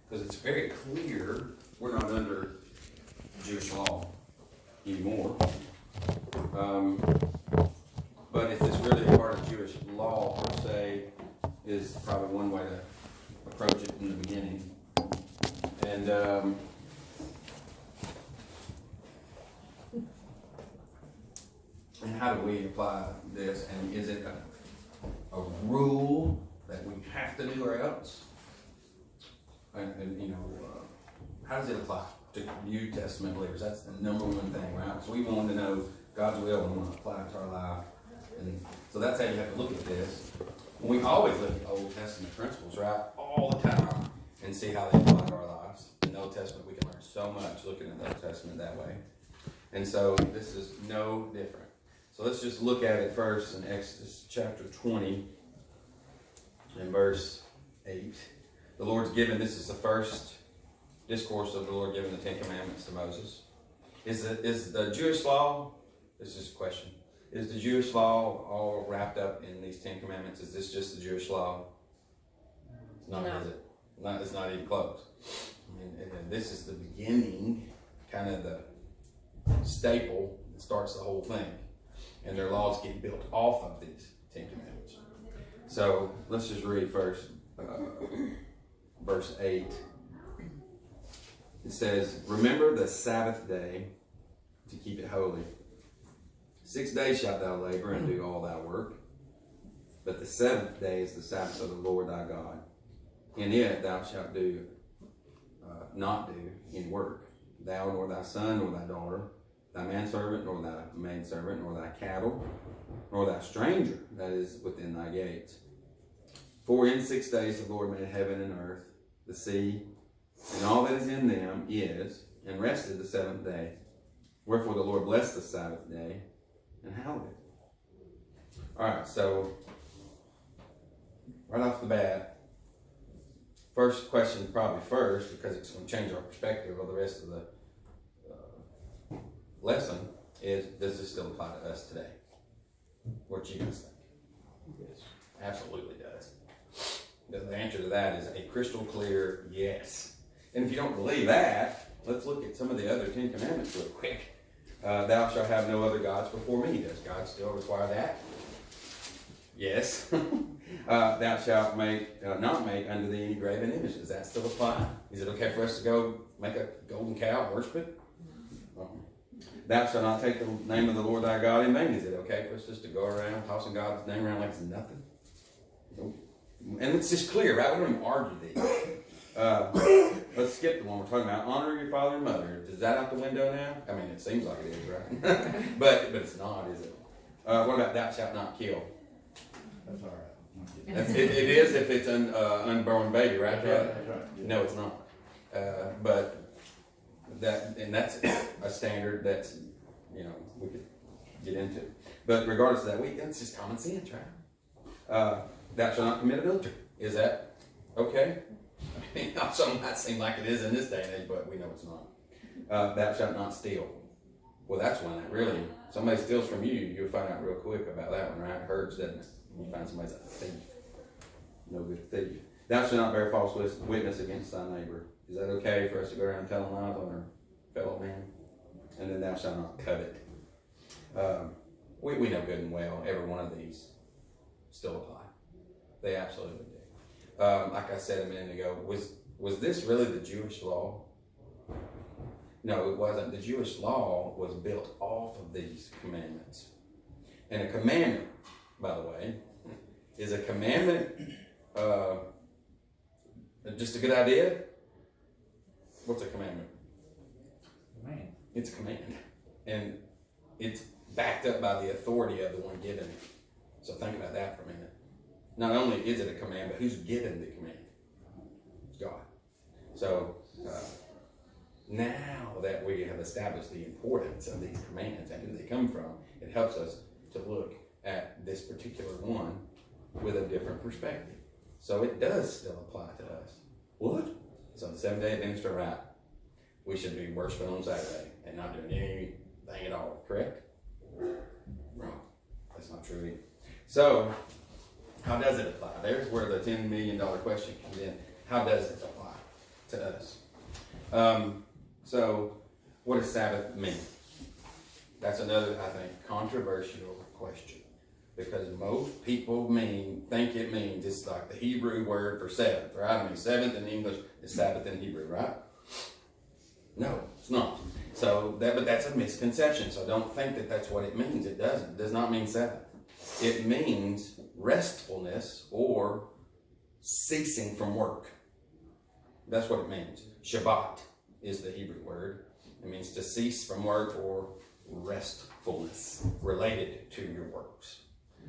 because it's very clear we're not under Jewish law anymore. But if it's really a part of Jewish law per se, is probably one way to approach it in the beginning. And how do we apply this? And is it a rule that we have to do or else? And how does it apply to New Testament believers? That's the number one thing, right? So we want to know God's will and we want to apply it to our life. And so that's how you have to look at this. We always look at Old Testament principles, right? All the time, and see how they apply to our lives. In the Old Testament, we can learn so much looking at the Old Testament that way. And so this is no different. So let's just look at it first in Exodus chapter 20 and verse 8. The Lord's given, this is the first discourse of the Lord giving the Ten Commandments to Moses. Is the Jewish law, this is a question, is the Jewish law all wrapped up in these Ten Commandments? Is this just the Jewish law? It's not, is it? It's not even close. And this is the beginning, kind of the staple that starts the whole thing. And their laws get built off of these Ten Commandments. So let's just read first verse 8. It says, "Remember the Sabbath day to keep it holy. 6 days shalt thou labor and do all thy work. But the seventh day is the Sabbath of the Lord thy God. In it thou shalt not do any work, thou nor thy son nor thy daughter, thy manservant nor thy maidservant, nor thy cattle, nor thy stranger that is within thy gates. For in 6 days the Lord made heaven and earth, the sea, and all that is in them is, and rested the seventh day. Wherefore the Lord blessed the Sabbath day and hallowed it." All right, so right off the bat, first question probably first, because it's going to change our perspective of the rest of the lesson, is does this still apply to us today? What do you guys think? Yes. Absolutely does. The answer to that is a crystal clear yes. And if you don't believe that, let's look at some of the other Ten Commandments real quick. Thou shalt have no other gods before me. Does God still require that? Yes. Thou shalt not make unto thee any graven image. Does that still apply? Is it okay for us to go make a golden cow, worship it? Thou shalt not take the name of the Lord thy God in vain. Is it okay for us just to go around tossing God's name around like it's nothing? Nope. And it's just clear, right? We don't even argue these. Let's skip the one we're talking about. Honor your father and mother. Is that out the window now? I mean, it seems like it is, right? but it's not, is it? What about thou shalt not kill? That's all right. It is if it's an unborn baby, right? That's right. No, it's not. But that's a standard that's, we could get into. But regardless of that, it's just common sense, right? Thou shalt not commit adultery. Is that okay? I mean, some might seem like it is in this day and age, but we know it's not. Thou shalt not steal. Well, that's one that really, somebody steals from you, you'll find out real quick about that one, right? It hurts, doesn't it? You find somebody's a thief. No good thief. Thou shalt not bear false witness against thy neighbor. Is that okay for us to go around telling lies on our fellow man? And then thou shalt not covet. We know good and well every one of these still apply. They absolutely do. Like I said a minute ago, was this really the Jewish law? No, it wasn't. The Jewish law was built off of these commandments. And a commandment, by the way, is a commandment just a good idea? What's a commandment? Command. It's a command. And it's backed up by the authority of the one giving it. So think about that for a minute. Not only is it a command, but who's given the command? It's God. So now that we have established the importance of these commands and who they come from, it helps us to look at this particular one with a different perspective. So it does still apply to us. What? So the 7 day Adventists are right. We should be worshiping on Saturday and not doing anything at all, correct? Wrong. That's not true either. So, how does it apply? There's where the $10 million question comes in. How does it apply? to us. So what does Sabbath mean? That's another, I think, controversial question. Because most people think it means, it's like the Hebrew word for seventh, right? I mean, seventh in English is Sabbath in Hebrew, right? No, it's not. But that's a misconception. So don't think that that's what it means. It doesn't. It does not mean seventh. It means restfulness or ceasing from work. That's what it means. Shabbat is the Hebrew word. It means to cease from work or restfulness related to your works.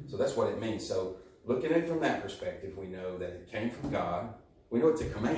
So that's what it means. So looking at it from that perspective, we know that it came from God. We know it's a command.